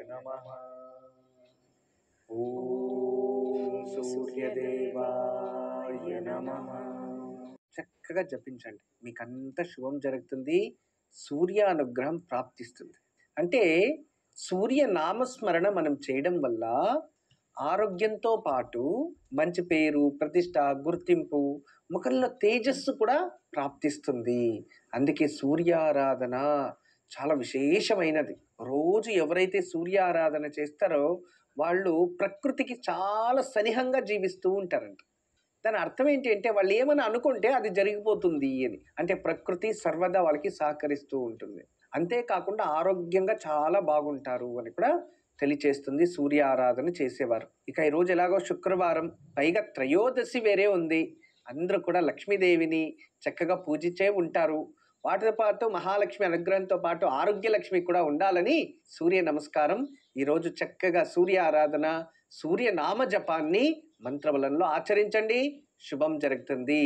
నమః. ఓం సూర్యదేవాయ నమః. చక్కగా జపించండి, మీకంత శుభం జరుగుతుంది, సూర్య అనుగ్రహం ప్రాప్తిస్తుంది. అంటే సూర్య నామస్మరణ మనం చేయడం వల్ల ఆరోగ్యంతో పాటు మంచి పేరు, ప్రతిష్ట, గుర్తింపు, ముఖంలో తేజస్సు కూడా ప్రాప్తిస్తుంది. అందుకే సూర్యారాధన చాలా విశేషమైనది. రోజు ఎవరైతే సూర్యారాధన చేస్తారో వాళ్ళు ప్రకృతికి చాలా సనిహంగా జీవిస్తూ ఉంటారంట. దాని అర్థం ఏంటి అంటే వాళ్ళు ఏమని అనుకుంటే అది జరిగిపోతుంది అని. అంటే ప్రకృతి సర్వదా వాళ్ళకి సహకరిస్తూ ఉంటుంది. అంతేకాకుండా ఆరోగ్యంగా చాలా బాగుంటారు అని కూడా తెలియచేస్తుంది సూర్య ఆరాధన చేసేవారు. ఇక ఈరోజు ఎలాగో శుక్రవారం, పైగా త్రయోదశి వేరే ఉంది. అందరూ కూడా లక్ష్మీదేవిని చక్కగా పూజించే ఉంటారు. వాటితో పాటు మహాలక్ష్మి అనుగ్రహంతో పాటు ఆరోగ్య లక్ష్మి కూడా ఉండాలని సూర్య నమస్కారం. ఈరోజు చక్కగా సూర్య ఆరాధన, సూర్య నామ జపాన్ని మంత్రబలంలో ఆచరించండి, శుభం జరుగుతుంది.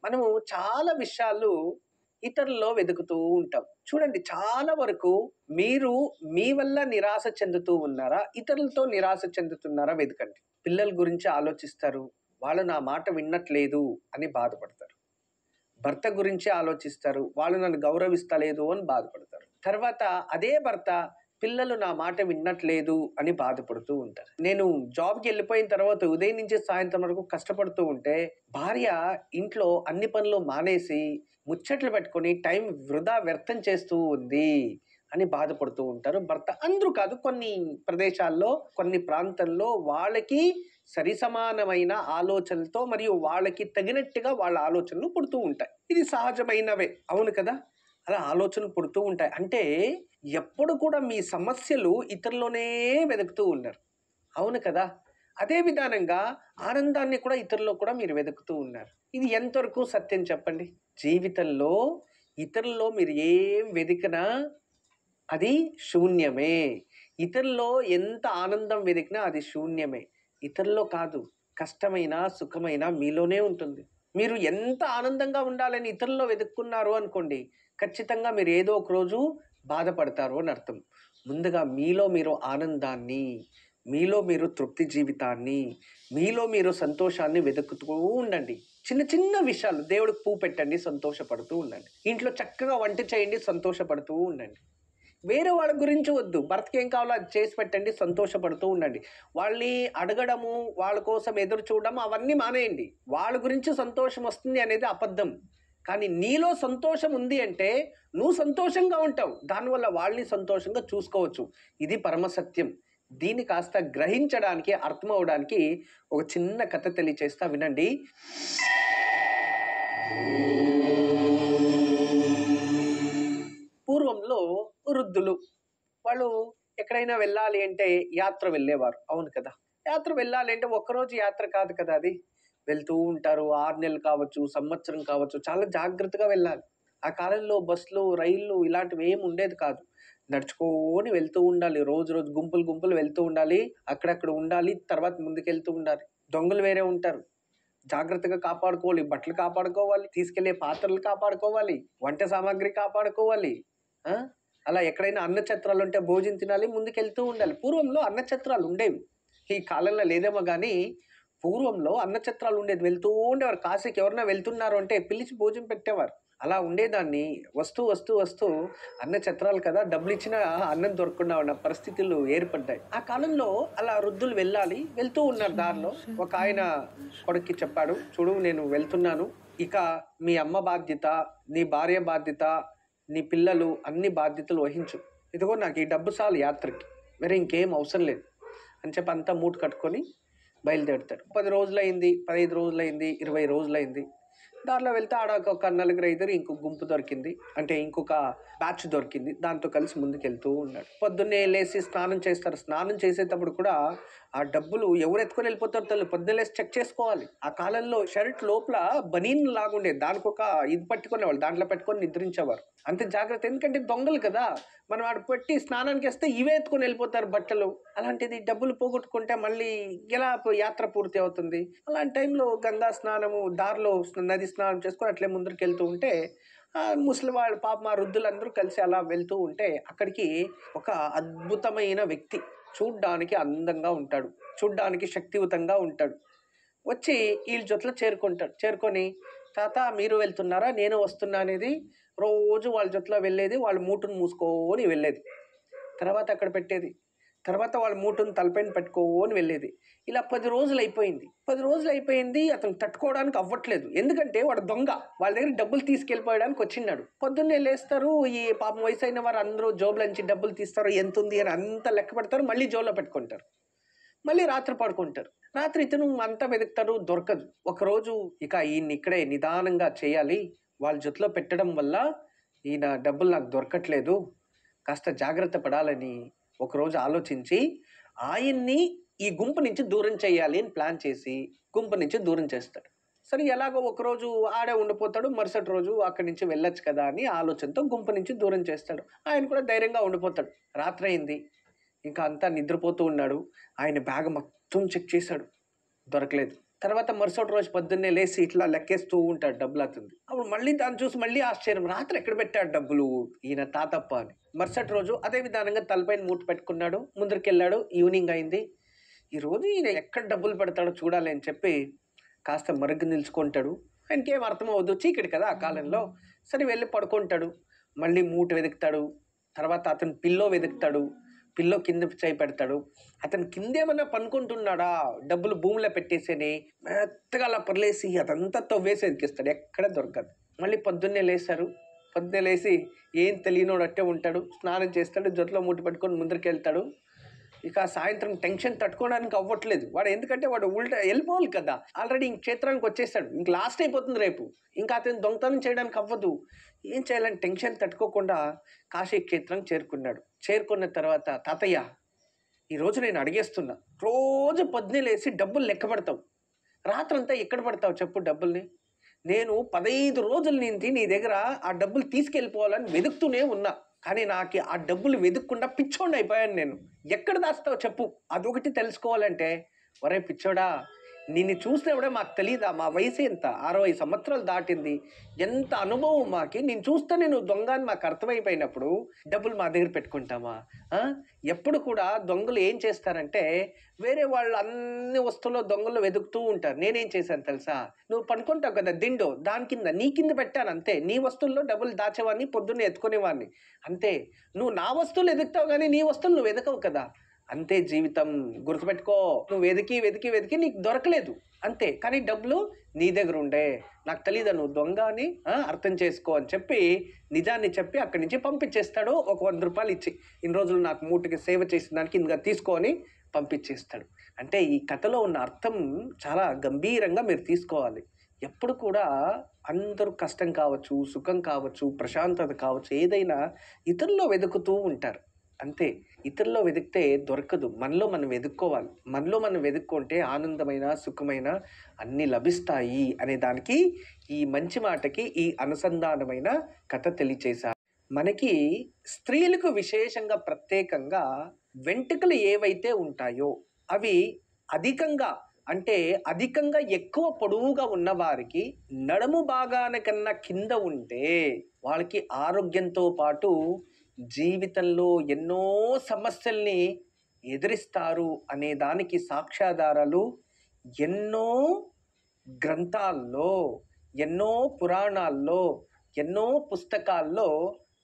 మనము చాలా విషయాలు ఇతరుల్లో వెతుకుతూ ఉంటాం. చూడండి, చాలా వరకు మీరు మీ వల్ల నిరాశ చెందుతూ ఉన్నారా, ఇతరులతో నిరాశ చెందుతున్నారా వెతకండి. పిల్లల గురించి ఆలోచిస్తారు, వాళ్ళు నా మాట వినట్లేదు అని బాధపడతారు. భర్త గురించి ఆలోచిస్తారు, వాళ్ళు నన్ను గౌరవిస్తలేదు అని బాధపడతారు. తర్వాత అదే భర్త పిల్లలు నా మాట వినట్లేదు అని బాధపడుతూ ఉంటారు. నేను జాబ్కి వెళ్ళిపోయిన తర్వాత ఉదయం నుంచి సాయంత్రం వరకు కష్టపడుతూ ఉంటే భార్య ఇంట్లో అన్ని పనులు మానేసి ముచ్చట్లు పెట్టుకొని టైం వృధా వ్యర్థం చేస్తూ ఉంది అని బాధపడుతూ ఉంటారు భర్త. అందరూ కాదు, కొన్ని ప్రదేశాల్లో, కొన్ని ప్రాంతాల్లో వాళ్ళకి సరి సమానమైన ఆలోచనలతో మరియు వాళ్ళకి తగినట్టుగా వాళ్ళ ఆలోచనలు పుడుతూ ఉంటాయి. ఇది సహజమైనవే, అవును కదా? అలా ఆలోచనలు పుడుతూ ఉంటాయి. అంటే ఎప్పుడు కూడా మీ సమస్యలు ఇతరులోనే వెతుకుతూ ఉన్నారు, అవును కదా? అదే విధానంగా ఆనందాన్ని కూడా ఇతరుల్లో కూడా మీరు వెతుకుతూ ఉన్నారు. ఇది ఎంతవరకు సత్యం చెప్పండి? జీవితంలో ఇతరుల్లో మీరు ఏం వెతికినా అది శూన్యమే. ఇతరుల్లో ఎంత ఆనందం వెతికినా అది శూన్యమే. ఇతరుల్లో కాదు, కష్టమైన సుఖమైన మీలోనే ఉంటుంది. మీరు ఎంత ఆనందంగా ఉండాలని ఇతరుల్లో వెతుక్కున్నారు అనుకోండి, ఖచ్చితంగా మీరు ఏదో ఒక రోజు బాధపడతారు అని అర్థం. ముందుగా మీలో మీరు ఆనందాన్ని, మీలో మీరు తృప్తి జీవితాన్ని, మీలో మీరు సంతోషాన్ని వెతుకుతూ ఉండండి. చిన్న చిన్న విషయాలు, దేవుడికి పువ్వు పెట్టండి, సంతోషపడుతూ ఉండండి. ఇంట్లో చక్కగా వంట చేయండి, సంతోషపడుతూ ఉండండి. వేరే వాళ్ళ గురించి వద్దు, భర్తకి ఏం కావాలో అది చేసి పెట్టండి, సంతోషపడుతూ ఉండండి. వాళ్ళని అడగడము, వాళ్ళ కోసం ఎదురు చూడడం అవన్నీ మానేయండి. వాళ్ళ గురించి సంతోషం వస్తుంది అనేది అబద్ధం. కానీ నీలో సంతోషం ఉంది అంటే నువ్వు సంతోషంగా ఉంటావు, దానివల్ల వాళ్ళని సంతోషంగా చూసుకోవచ్చు. ఇది పరమసత్యం. దీన్ని కాస్త గ్రహించడానికి, అర్థం అవడానికి ఒక చిన్న కథ తెలియచేస్తా, వినండి. పూర్వంలో వృద్ధులు వాళ్ళు ఎక్కడైనా వెళ్ళాలి అంటే యాత్ర వెళ్ళేవారు, అవును కదా? యాత్ర వెళ్ళాలి అంటే ఒక్కరోజు యాత్ర కాదు కదా, అది వెళ్తూ ఉంటారు. 6 నెలలు కావచ్చు, సంవత్సరం కావచ్చు, చాలా జాగ్రత్తగా వెళ్ళాలి. ఆ కాలంలో బస్సులు, రైళ్ళు ఇలాంటివి ఏమి ఉండేది కాదు. నడుచుకొని వెళ్తూ ఉండాలి, రోజు రోజు గుంపులు గుంపులు వెళ్తూ ఉండాలి, అక్కడక్కడ ఉండాలి, తర్వాత ముందుకెళ్తూ ఉండాలి. దొంగలు వేరే ఉంటారు, జాగ్రత్తగా కాపాడుకోవాలి. బట్టలు కాపాడుకోవాలి, తీసుకెళ్లే పాత్రలు కాపాడుకోవాలి, వంట సామాగ్రి కాపాడుకోవాలి. అలా ఎక్కడైనా అన్నఛత్రాలు ఉంటే భోజనం తినాలి, ముందుకెళ్తూ ఉండాలి. పూర్వంలో అన్నఛత్రాలు ఉండేవి, ఈ కాలంలో లేదేమో కానీ పూర్వంలో అన్నఛత్రాలు ఉండేది. వెళ్తూ ఉండేవారు. కాశీకి ఎవరైనా వెళ్తున్నారు అంటే పిలిచి భోజనం పెట్టేవారు. అలా ఉండేదాన్ని. వస్తూ వస్తూ వస్తూ అన్నఛత్రాలు కదా, డబ్బులు ఇచ్చినా అన్నం దొరకకుండా ఉన్న పరిస్థితులు ఏర్పడ్డాయి. ఆ కాలంలో అలా వృద్ధులు వెళ్ళాలి, వెళ్తూ ఉన్నారు. దారిలో ఒక ఆయన కొడుక్కి చెప్పాడు, చూడు నేను వెళ్తున్నాను, ఇక మీ అమ్మ బాధ్యత, నీ భార్య బాధ్యత, నీ పిల్లలు అన్ని బాధ్యతలు వహించు. ఇదిగో నాకు ఈ డబ్బు చాలు యాత్రకి, వేరే ఇంకేం అవసరం లేదు అని చెప్పి అంతా మూట కట్టుకొని బయలుదేరుతాడు. 10 రోజులైంది, 15 రోజులైంది, 20 రోజులైంది. దారిలో వెళ్తే ఆడ ఒక 4-5 ఇంకొక గుంపు దొరికింది, అంటే ఇంకొక బ్యాచ్ దొరికింది. దాంతో కలిసి ముందుకెళ్తూ ఉన్నాడు. పొద్దున్నే లేచి స్నానం చేస్తారు. స్నానం చేసేటప్పుడు కూడా ఆ డబ్బులు ఎవరు ఎత్తుకొని వెళ్ళిపోతారో తెలియదు. పొద్దున్నే లేచి చెక్ చేసుకోవాలి. ఆ కాలంలో షర్ట్ లోపల బనీన్ లాగుండేది, దానికి ఒక ఇది పట్టుకునేవాళ్ళు, దాంట్లో పెట్టుకొని నిద్రించేవారు. అంత జాగ్రత్త, ఎందుకంటే దొంగలు కదా, మనం ఆడ పెట్టి స్నానానికి వస్తే ఇవే ఎత్తుకొని వెళ్ళిపోతారు బట్టలు. అలాంటిది డబ్బులు పోగొట్టుకుంటే మళ్ళీ ఎలా యాత్ర పూర్తి అవుతుంది? అలాంటి టైంలో గంగా స్నానము, దారిలో నది స్నానం చేసుకొని అట్లే ముందరికి వెళ్తూ ఉంటే ముసలి వాళ్ళు పాపం ఆ వృద్ధులందరూ కలిసి అలా వెళ్తూ ఉంటే అక్కడికి ఒక అద్భుతమైన వ్యక్తి, చూడ్డానికి అందంగా ఉంటాడు, చూడ్డానికి శక్తియుతంగా ఉంటాడు. వచ్చి ఈళ్ళ జొతలో చేరుకుంటాడు. చేరుకొని, "తాత మీరు వెళ్తున్నారా? నేను వస్తున్నా" అనేది రోజు వాళ్ళ జొతలో వెళ్ళేది. వాళ్ళు మూటును మూసుకొని వెళ్ళేది. తర్వాత అక్కడ పెట్టేది. తర్వాత వాళ్ళ మూటును తలపైన పెట్టుకోని వెళ్ళేది. ఇలా 10 రోజులయిపోయింది. 10 రోజులయిపోయింది. అతను తట్టుకోవడానికి అవ్వట్లేదు. ఎందుకంటే వాడు దొంగ. వాళ్ళ దగ్గర డబ్బులు తీసుకెళ్ళిపోయడానికి వచ్చిన్నాడు. పొద్దున్నే లేస్తారు. ఈ పాపం వయసైన వారు అందరూ జోబులోంచి డబ్బులు తీస్తారు. ఎంతుంది అని అంతా లెక్క పెడతారు. మళ్ళీ జోబులో పెట్టుకుంటారు. మళ్ళీ రాత్రి పడుకుంటారు. రాత్రి ఇతను అంతా వెతుకుతారు, దొరకదు. ఒకరోజు ఇక ఈయన్ని ఇక్కడే నిదానంగా చేయాలి. వాళ్ళ జొతలో పెట్టడం వల్ల ఈయన డబ్బులు నాకు దొరకట్లేదు. కాస్త జాగ్రత్త పడాలని ఒకరోజు ఆలోచించి ఆయన్ని ఈ గుంపు నుంచి దూరం చేయాలి అని ప్లాన్ చేసి గుంపు నుంచి దూరం చేస్తాడు. సరే ఎలాగో ఒకరోజు ఆడే ఉండిపోతాడు. మరుసటి రోజు అక్కడి నుంచి వెళ్ళొచ్చు కదా అని ఆలోచనతో గుంపు నుంచి దూరం చేస్తాడు. ఆయన కూడా ధైర్యంగా ఉండిపోతాడు. రాత్రి అయింది. ఇంకా అంతా నిద్రపోతూ ఉన్నాడు. ఆయన బ్యాగ్ మొత్తం చెక్ చేశాడు, దొరకలేదు. తర్వాత మరుసటి రోజు పొద్దున్నే లేసి ఇట్లా లెక్కేస్తూ ఉంటాడు డబ్బులు అతుంది. అప్పుడు మళ్ళీ దాన్ని చూసి మళ్ళీ ఆశ్చర్యం, రాత్రి ఎక్కడ పెట్టాడు డబ్బులు ఈయన తాతప్ప అని. మరుసటి రోజు అదే విధానంగా తలపైన మూట పెట్టుకున్నాడు, ముందరికెళ్ళాడు. ఈవినింగ్ అయింది. ఈరోజు ఈయన ఎక్కడ డబ్బులు పెడతాడో చూడాలి అని చెప్పి కాస్త మరుగ్గు నిలుచుకుంటాడు. ఆయనకేం అర్థం అవ్వదు, చీకటి కదా ఆ కాలంలో. సరే వెళ్ళి పడుకుంటాడు. మళ్ళీ మూట వెతుకుతాడు. తర్వాత అతను పిల్లో వెతుకుతాడు. పిల్లో కింద చేయి పెడతాడు. అతను కిందేమన్నా పనుకుంటున్నాడా, డబ్బులు భూమిలో పెట్టేసేని మెత్తగా అలా పొరలేసి అదంతా తవ్వేసి ఎదికిస్తాడు. ఎక్కడ దొరకదు. మళ్ళీ పొద్దున్నే లేస్తారు. పొద్దున్నే లేసి ఏం తెలియనోడు అట్టే ఉంటాడు. స్నానం చేస్తాడు, జొట్లో మూట పెట్టుకొని ముందరికి వెళ్తాడు. ఇక సాయంత్రం టెన్షన్ తట్టుకోవడానికి అవ్వట్లేదు వాడు. ఎందుకంటే వాడు ఉల్టా వెళ్ళిపోవాలి కదా, ఆల్రెడీ ఇంక క్షేత్రానికి వచ్చేసాడు. ఇంక లాస్ట్ అయిపోతుంది రేపు. ఇంకా అతను దొంగతనం చేయడానికి అవ్వదు. ఏం చేయాలని టెన్షన్ తట్టుకోకుండా కాశీ క్షేత్రం చేరుకున్నాడు. చేరుకున్న తర్వాత, తాతయ్య ఈరోజు నేను అడిగేస్తున్నా, రోజు పొద్దున్నే లేసి డబ్బులు లెక్క పెడతావు, రాత్రంతా ఎక్కడ పడతావు చెప్పు డబ్బుల్ని. నేను 15 రోజుల నుంచి నీ దగ్గర ఆ డబ్బులు తీసుకెళ్ళిపోవాలని వెతుకుతూనే ఉన్నా. కానీ నాకు ఆ డబ్బులు వెతుక్కుండా పిచ్చోడిని అయిపోయాను నేను. ఎక్కడ దాస్తావు చెప్పు. అదొకటి తెలుసుకోవాలంటే, ఒరే పిచ్చోడా, నిన్ను చూసినప్పుడే మాకు తెలీదా, మా వయసు ఎంత, 60 సంవత్సరాలు దాటింది, ఎంత అనుభవం మాకి, నేను చూస్తేనే నువ్వు దొంగ అని మాకు అర్థమైపోయినప్పుడు డబ్బులు మా దగ్గర పెట్టుకుంటామా? ఎప్పుడు కూడా దొంగలు ఏం చేస్తారంటే, వేరే వాళ్ళు అన్ని వస్తువుల్లో దొంగలు వెతుకుతూ ఉంటారు. నేనేం చేశాను తెలుసా, నువ్వు పనుకుంటావు కదా దిండో, దాని కింద నీ కింద పెట్టాను అంతే. నీ వస్తువుల్లో డబ్బులు దాచేవాడిని, పొద్దున్నే ఎత్తుకునేవాడిని అంతే. నువ్వు నా వస్తువులు ఎదుగుతావు కానీ నీ వస్తువులు నువ్వు ఎదగవు కదా. అంతే జీవితం, గుర్తుపెట్టుకో. నువ్వు వెతికి వెతికి వెతికి నీకు దొరకలేదు అంతే. కానీ డబ్బులు నీ దగ్గర ఉండే. నాకు తెలీదా నువ్వు దొంగ అని, అర్థం చేసుకో అని చెప్పి నిజాన్ని చెప్పి అక్కడి నుంచి పంపించేస్తాడు. ఒక 100 రూపాయలు ఇచ్చి, ఇన్ని రోజులు నాకు మూటకి సేవ చేసిన దానికి ఇంకా తీసుకొని పంపించేస్తాడు. అంటే ఈ కథలో ఉన్న అర్థం చాలా గంభీరంగా మీరు తీసుకోవాలి. ఎప్పుడు కూడా అందరూ కష్టం కావచ్చు, సుఖం కావచ్చు, ప్రశాంతత కావచ్చు, ఏదైనా ఇతరుల్లో వెతుకుతూ ఉంటారు అంతే. ఇతరుల్లో వెతికితే దొరకదు. మనలో మనం వెతుక్కోవాలి. మనలో మనం వెతుక్కుంటే ఆనందమైన, సుఖమైన అన్నీ లభిస్తాయి అనే దానికి ఈ మంచి మాటకి ఈ అనుసంధానమైన కథ తెలియచేశారు. మనకి స్త్రీలకు విశేషంగా ప్రత్యేకంగా వెంట్రుకలు ఏవైతే ఉంటాయో అవి అధికంగా, అంటే అధికంగా ఎక్కువ పొడవుగా ఉన్నవారికి నడుము భాగాన కన్నా కింద ఉంటే వాళ్ళకి ఆరోగ్యంతో పాటు జీవితంలో ఎన్నో సమస్యల్ని ఎదిరిస్తారు అనే దానికి సాక్ష్యాధారాలు ఎన్నో గ్రంథాల్లో, ఎన్నో పురాణాల్లో, ఎన్నో పుస్తకాల్లో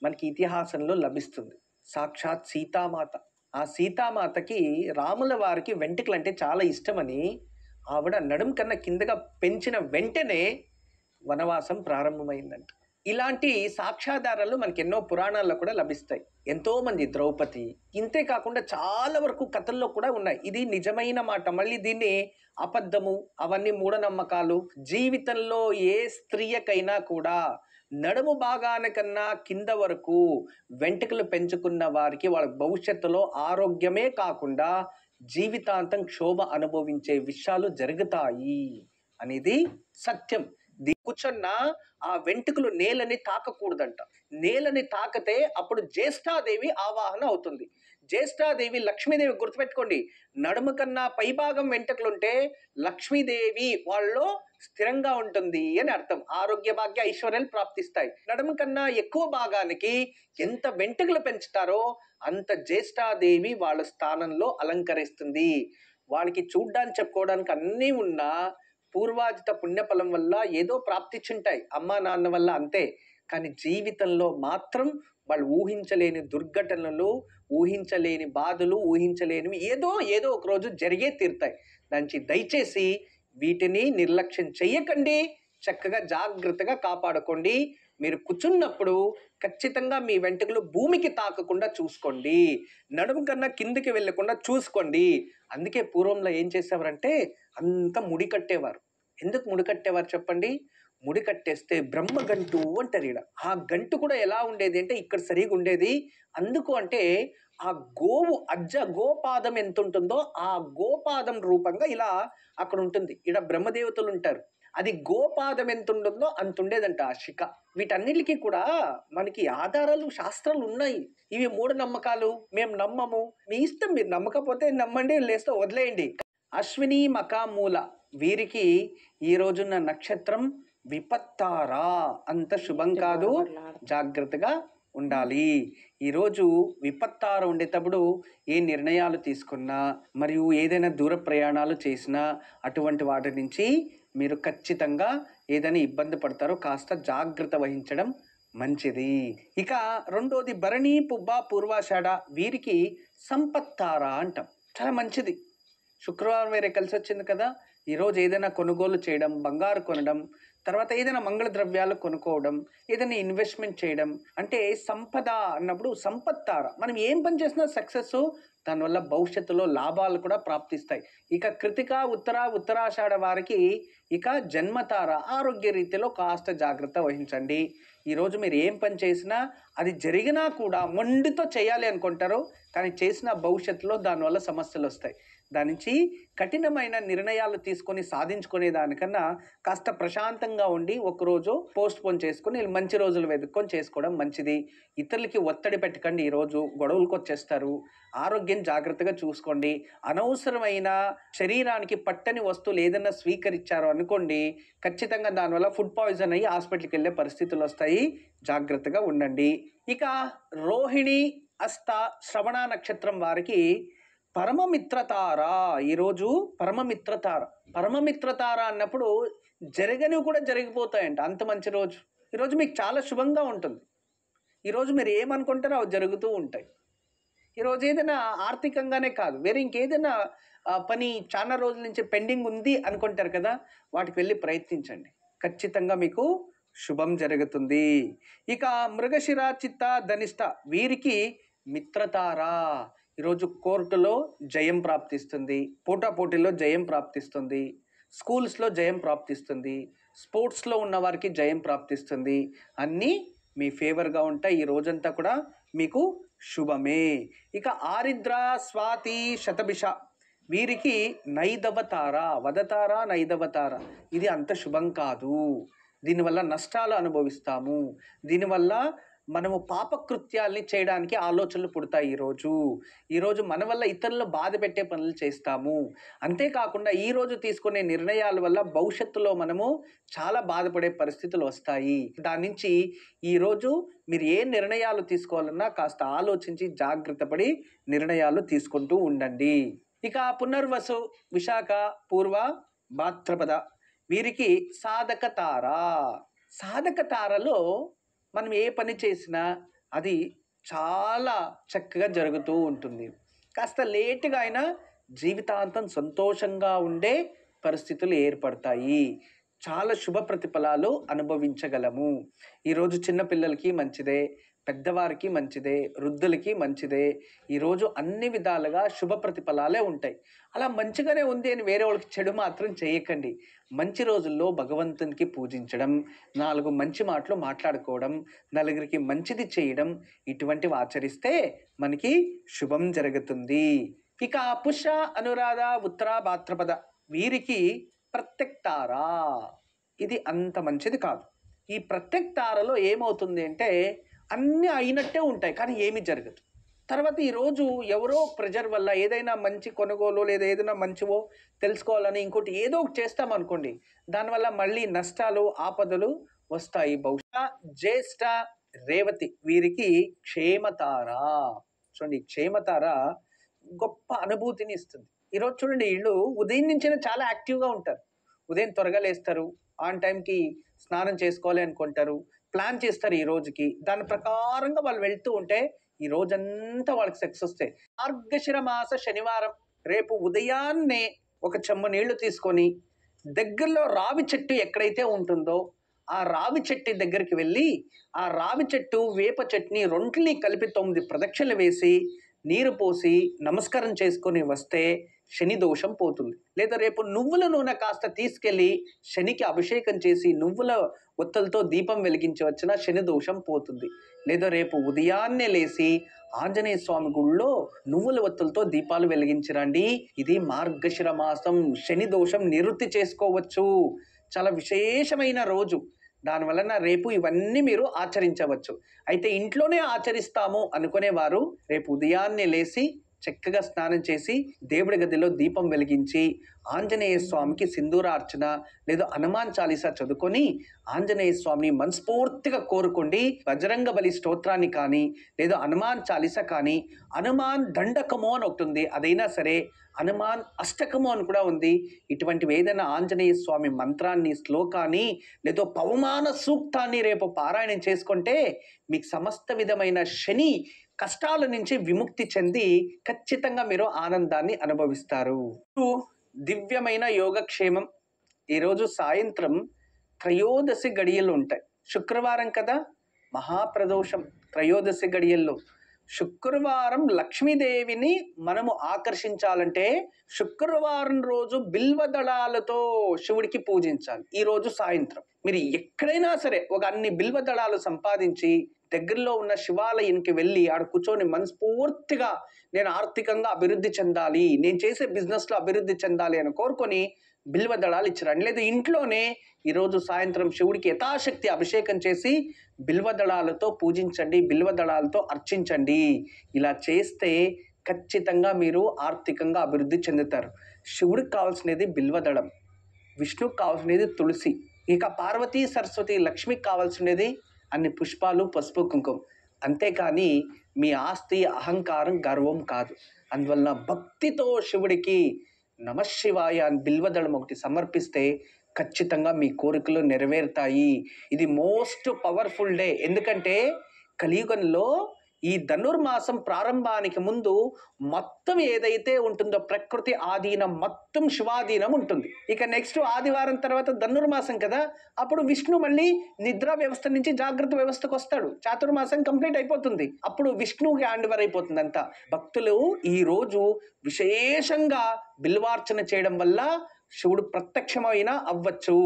మనకి ఇతిహాసంలో లభిస్తుంది. సాక్షాత్ సీతామాత. ఆ సీతామాతకి రాముల వారికి వెంట్రుకలు అంటే చాలా ఇష్టమని ఆవిడ నడుం కన్నా కిందగా పెంచిన వెంటనే వనవాసం ప్రారంభమైందంట. ఇలాంటి సాక్ష్యాధారాలు మనకి ఎన్నో పురాణాల్లో కూడా లభిస్తాయి. ఎంతోమంది, ద్రౌపది, ఇంతే కాకుండా చాలా వరకు కథల్లో కూడా ఉన్నాయి. ఇది నిజమైన మాట. మళ్ళీ దీన్ని అబద్ధము, అవన్నీ మూఢనమ్మకాలు. జీవితంలో ఏ స్త్రీయకైనా కూడా నడుము భాగాన కన్నా కింద వరకు వెంట్రుకలు పెంచుకున్న వారికి వాళ్ళ భవిష్యత్తులో ఆరోగ్యమే కాకుండా జీవితాంతం క్షోభ అనుభవించే విషయాలు జరుగుతాయి అనేది సత్యం. కూర్చున్న ఆ వెంట్రుకలు నేలని తాకకూడదంట. నేలని తాకితే అప్పుడు జ్యేష్ఠాదేవి ఆవాహన అవుతుంది. జ్యేష్ఠాదేవి లక్ష్మీదేవి, గుర్తుపెట్టుకోండి. నడుము కన్నా పైభాగం వెంట్రుకలుంటే లక్ష్మీదేవి వాళ్ళలో స్థిరంగా ఉంటుంది అని అర్థం. ఆరోగ్య భాగ్య ఐశ్వర్యాలు ప్రాప్తిస్తాయి. నడుము కన్నా ఎక్కువ భాగానికి ఎంత వెంట్రుకలు పెంచుతారో అంత జ్యేష్ఠాదేవి వాళ్ళ స్థానంలో అలంకరిస్తుంది. వాళ్ళకి చూడ్డానికి చెప్పుకోవడానికి అన్నీ ఉన్నా పూర్వాజిత పుణ్యఫలం వల్ల ఏదో ప్రాప్తించుంటాయి అమ్మా నాన్న వల్ల, అంతే. కానీ జీవితంలో మాత్రం వాళ్ళు ఊహించలేని దుర్ఘటనలు, ఊహించలేని బాధలు, ఊహించలేనివి ఏదో ఒక రోజు జరిగే తీరుతాయి. దానికి దయచేసి వీటిని నిర్లక్ష్యం చెయ్యకండి. చక్కగా జాగ్రత్తగా కాపాడుకోండి. మీరు కూర్చున్నప్పుడు ఖచ్చితంగా మీ వెంట్రుకలు భూమికి తాకకుండా చూసుకోండి. నడుము కన్నా కిందికి వెళ్ళకుండా చూసుకోండి. అందుకే పూర్వంలో ఏం చేసేవారంటే అంతా ముడి కట్టేవారు. ఎందుకు ముడి కట్టేవారు చెప్పండి? ముడి కట్టేస్తే బ్రహ్మగంటు అంటారు ఈడ. ఆ గంటు కూడా ఎలా ఉండేది అంటే ఇక్కడ సరిగా ఉండేది. అందుకు అంటే ఆ గోవు గోపాదం ఎంత ఉంటుందో ఆ గోపాదం రూపంగా ఇలా అక్కడ ఉంటుంది. ఈడ బ్రహ్మదేవతలు ఉంటారు. అది గోపాదం ఎంత ఉంటుందో అంత ఉండేదంట ఆ శిఖ. వీటన్నిటికీ కూడా మనకి ఆధారాలు, శాస్త్రాలు ఉన్నాయి. ఇవి మూఢనమ్మకాలు, మేము నమ్మము. మీ ఇష్టం, మీరు నమ్మకపోతే నమ్మండి, లేస్తే వదిలేయండి. అశ్విని మఖామూల వీరికి ఈ రోజున్న నక్షత్రం విపత్తారా. అంత శుభం కాదు, జాగ్రత్తగా ఉండాలి. ఈరోజు విపత్తార ఉండేటప్పుడు ఏ నిర్ణయాలు తీసుకున్నా మరియు ఏదైనా దూర ప్రయాణాలు చేసినా అటువంటి వాటి నుంచి మీరు ఖచ్చితంగా ఏదైనా ఇబ్బంది పడతారో కాస్త జాగ్రత్త వహించడం మంచిది. ఇక రెండోది భరణి పుబ్బ పూర్వాషాఢ వీరికి సంపత్తార అంటాం. చాలా మంచిది. శుక్రవారం వేరే కలిసి వచ్చింది కదా. ఈరోజు ఏదైనా కొనుగోలు చేయడం, బంగారు కొనడం, తర్వాత ఏదైనా మంగళ ద్రవ్యాలు కొనుక్కోవడం, ఏదైనా ఇన్వెస్ట్మెంట్ చేయడం, అంటే సంపద అన్నప్పుడు సంపత్తార. మనం ఏం పని చేసినా సక్సెస్, దానివల్ల భవిష్యత్తులో లాభాలు కూడా ప్రాప్తిస్తాయి. ఇక కృతిక ఉత్తరాషాఢ వారికి ఇక జన్మతార. ఆరోగ్య రీతిలో కాస్త జాగ్రత్త వహించండి. ఈరోజు మీరు ఏం పని చేసినా అది జరిగినా కూడా మొండితో చేయాలి అనుకుంటారు, కానీ చేసిన భవిష్యత్తులో దానివల్ల సమస్యలు వస్తాయి. దాని నుంచి కఠినమైన నిర్ణయాలు తీసుకొని సాధించుకునే దానికన్నా కాస్త ప్రశాంతంగా ఉండి ఒకరోజు పోస్ట్పోన్ చేసుకొని మంచి రోజులు వెతుక్కొని చేసుకోవడం మంచిది. ఇతరులకి ఒత్తిడి పెట్టకండి. ఈరోజు గొడవలకు వచ్చేస్తారు. ఆరోగ్యం జాగ్రత్తగా చూసుకోండి. అనవసరమైన శరీరానికి పట్టని వస్తువులు ఏదైనా స్వీకరించారో అనుకోండి, ఖచ్చితంగా దానివల్ల ఫుడ్ పాయిజన్ అయ్యి హాస్పిటల్కి వెళ్ళే పరిస్థితులు వస్తాయి. జాగ్రత్తగా ఉండండి. ఇక రోహిణి హస్త శ్రవణ నక్షత్రం వారికి పరమమిత్రతార. ఈరోజు పరమమిత్రతార అన్నప్పుడు జరగనివి కూడా జరిగిపోతాయంట. అంత మంచి రోజు. ఈరోజు మీకు చాలా శుభంగా ఉంటుంది. ఈరోజు మీరు ఏమనుకుంటారో అవి జరుగుతూ ఉంటాయి. ఈరోజు ఏదైనా ఆర్థికంగానే కాదు, వేరే ఇంకేదైనా పని చాలా రోజుల నుంచి పెండింగ్ ఉంది అనుకుంటారు కదా, వాటికి వెళ్ళి ప్రయత్నించండి. ఖచ్చితంగా మీకు శుభం జరుగుతుంది. ఇక మృగశిర చిత్త ధనిష్ట వీరికి మిత్రతార. ఈరోజు కోర్టులో జయం ప్రాప్తిస్తుంది, పోటాపోటీలో జయం ప్రాప్తిస్తుంది, స్కూల్స్లో జయం ప్రాప్తిస్తుంది, స్పోర్ట్స్లో ఉన్న వారికి జయం ప్రాప్తిస్తుంది. అన్నీ మీ ఫేవర్గా ఉంటాయి. ఈ రోజంతా కూడా మీకు శుభమే. ఇక ఆరిద్ర స్వాతి శతభిష వీరికి నైదవతార. వదతార నైదవతార ఇది అంత శుభం కాదు. దీనివల్ల నష్టాలు అనుభవిస్తాము. దీనివల్ల మనము పాపకృత్యాల్ని చేయడానికి ఆలోచనలు పుడతాయి. ఈరోజు మన వల్ల ఇతరులను బాధ పెట్టే పనులు చేస్తాము. అంతేకాకుండా ఈరోజు తీసుకునే నిర్ణయాల వల్ల భవిష్యత్తులో మనము చాలా బాధపడే పరిస్థితులు వస్తాయి. దాని నుంచి ఈరోజు మీరు ఏ నిర్ణయాలు తీసుకోవాలన్నా కాస్త ఆలోచించి జాగ్రత్త పడి నిర్ణయాలు తీసుకుంటూ ఉండండి. ఇక పునర్వసు విశాఖ పూర్వ భాద్రపద వీరికి సాధక తార. సాధక తారలో మనం ఏ పని చేసినా అది చాలా చక్కగా జరుగుతూ ఉంటుంది. కాస్త లేటుగా అయినా జీవితాంతం సంతోషంగా ఉండే పరిస్థితులు ఏర్పడతాయి. చాలా శుభ ప్రతిఫలాలు అనుభవించగలము. ఈరోజు చిన్నపిల్లలకి మంచిదే, పెద్దవారికి మంచిదే, వృద్ధులకి మంచిదే. ఈరోజు అన్ని విధాలుగా శుభ ప్రతిఫలాలే ఉంటాయి. అలా మంచిగానే ఉంది అని వేరే వాళ్ళకి చెడు మాత్రం చేయకండి. మంచి రోజుల్లో భగవంతునికి పూజించడం, 4 మంచి మాటలు మాట్లాడుకోవడం, నలుగురికి మంచిది చేయడం, ఇటువంటివి ఆచరిస్తే మనకి శుభం జరుగుతుంది. ఇక పుష్య అనురాధ ఉత్తర భాద్రపద వీరికి ప్రత్యక్తారా. ఇది అంత మంచిది కాదు. ఈ ప్రత్యక్తారలో ఏమవుతుంది అంటే అన్నీ అయినట్టే ఉంటాయి, కానీ ఏమీ జరగదు. తర్వాత ఈరోజు ఎవరో ప్రెజర్ వల్ల ఏదైనా మంచి కొనుగోలు లేదా ఏదైనా మంచివో తెలుసుకోవాలని ఇంకోటి ఏదో ఒకటి చేస్తామనుకోండి, దానివల్ల మళ్ళీ నష్టాలు ఆపదలు వస్తాయి. బహుశా జ్యేష్ఠ రేవతి వీరికి క్షేమతార. చూడండి, క్షేమతార గొప్ప అనుభూతిని ఇస్తుంది. ఈరోజు చూడండి, వీళ్ళు ఉదయం నుంచే చాలా యాక్టివ్గా ఉంటారు. ఉదయం త్వరగా లేస్తారు, ఆన్ టైంకి స్నానం చేసుకోవాలి అనుకుంటారు, ప్లాన్ చేస్తారు ఈ రోజుకి. దాని ప్రకారంగా వాళ్ళు వెళ్తూ ఉంటే ఈ రోజంతా వాళ్ళకి సక్సెస్ వస్తాయి. మార్గశిర మాస శనివారం రేపు ఉదయాన్నే ఒక చెంబు నీళ్లు తీసుకొని దగ్గరలో రావి చెట్టు ఎక్కడైతే ఉంటుందో ఆ రావి చెట్టు దగ్గరికి వెళ్ళి ఆ రావి చెట్టు వేప చెట్టుని రెంటిని కలిపి 9 ప్రదక్షిణలు వేసి నీరు పోసి నమస్కారం చేసుకొని వస్తే శని దోషం పోతుంది. లేదా రేపు నువ్వుల నూనె కాస్త తీసుకెళ్ళి శనికి అభిషేకం చేసి నువ్వుల ఒత్తులతో దీపం వెలిగించి వచ్చిన శని దోషం పోతుంది. లేదా రేపు ఉదయాన్నే లేసి ఆంజనేయ స్వామి గుళ్ళో నువ్వుల ఒత్తులతో దీపాలు వెలిగించరండి. ఇది మార్గశిర మాసం, శని దోషం నివృత్తి చేసుకోవచ్చు. చాలా విశేషమైన రోజు. దానివలన రేపు ఇవన్నీ మీరు ఆచరించవచ్చు. అయితే ఇంట్లోనే ఆచరిస్తాము అనుకునేవారు రేపు ఉదయాన్నే లేచి చక్కగా స్నానం చేసి దేవుడి గదిలో దీపం వెలిగించి ఆంజనేయ స్వామికి సింధూరార్చన లేదా హనుమాన్ చాలీసా చదువుకొని ఆంజనేయ స్వామిని మనస్ఫూర్తిగా కోరుకోండి. బజరంగ బలి స్తోత్రాన్ని కానీ లేదా హనుమాన్ చాలీసా కానీ, హనుమాన్ దండకము అని ఒకటి ఉంది, అదైనా సరే, హనుమాన్ అష్టకము అని కూడా ఉంది. ఇటువంటివి ఏదైనా ఆంజనేయ స్వామి మంత్రాన్ని, శ్లోకాన్ని లేదా పవమాన సూక్తాన్ని రేపు పారాయణం చేసుకుంటే మీకు సమస్త విధమైన శని కష్టాల నుంచి విముక్తి చెంది ఖచ్చితంగా మీరు ఆనందాన్ని అనుభవిస్తారు. దివ్యమైన యోగక్షేమం. ఈరోజు సాయంత్రం త్రయోదశి గడియలు ఉంటాయి. శుక్రవారం కదా, మహాప్రదోషం. త్రయోదశి గడియల్లో శుక్రవారం లక్ష్మీదేవిని మనము ఆకర్షించాలంటే శుక్రవారం రోజు బిల్వదళాలతో శివుడికి పూజించాలి. ఈరోజు సాయంత్రం మీరు ఎక్కడైనా సరే ఒక అన్ని బిల్వదళాలు సంపాదించి దగ్గరలో ఉన్న శివాలయానికి వెళ్ళి ఆడ కూర్చొని మనస్ఫూర్తిగా నేను ఆర్థికంగా అభివృద్ధి చెందాలి, నేను చేసే బిజినెస్లో అభివృద్ధి చెందాలి అని కోరుకొని బిల్వదళాలు ఇచ్చారండి. లేదా ఇంట్లోనే ఈరోజు సాయంత్రం శివుడికి యథాశక్తి అభిషేకం చేసి బిల్వదళాలతో పూజించండి, బిల్వదళాలతో అర్చించండి. ఇలా చేస్తే ఖచ్చితంగా మీరు ఆర్థికంగా అభివృద్ధి చెందుతారు. శివుడికి కావాల్సినది బిల్వదళం, విష్ణుకి కావాల్సినది తులసి, ఇక పార్వతీ సరస్వతి లక్ష్మికి కావాల్సినది అన్ని పుష్పాలు, పసుపు, కుంకుమ. అంతేకాని మీ ఆస్తి, అహంకారం, గర్వం కాదు. అందువలన భక్తితో శివుడికి నమశివాయ అని బిల్వదళం ఒకటి సమర్పిస్తే ఖచ్చితంగా మీ కోరికలు నెరవేరుతాయి. ఇది మోస్ట్ పవర్ఫుల్ డే. ఎందుకంటే కలియుగంలో ఈ ధనుర్మాసం ప్రారంభానికి ముందు మొత్తం ఏదైతే ఉంటుందో ప్రకృతి ఆధీనం మొత్తం శివాధీనం ఉంటుంది. ఇక నెక్స్ట్ ఆదివారం తర్వాత ధనుర్మాసం కదా, అప్పుడు విష్ణు మళ్ళీ నిద్రా వ్యవస్థ నుంచి జాగ్రత్త వ్యవస్థకు వస్తాడు. చాతుర్మాసం కంప్లీట్ అయిపోతుంది, అప్పుడు విష్ణువుకి హ్యాండ్ ఓవర్ అయిపోతుంది అంతా. భక్తులు ఈ రోజు విశేషంగా బిల్వార్చన చేయడం వల్ల శివుడు ప్రత్యక్షమైన అవ్వచ్చు.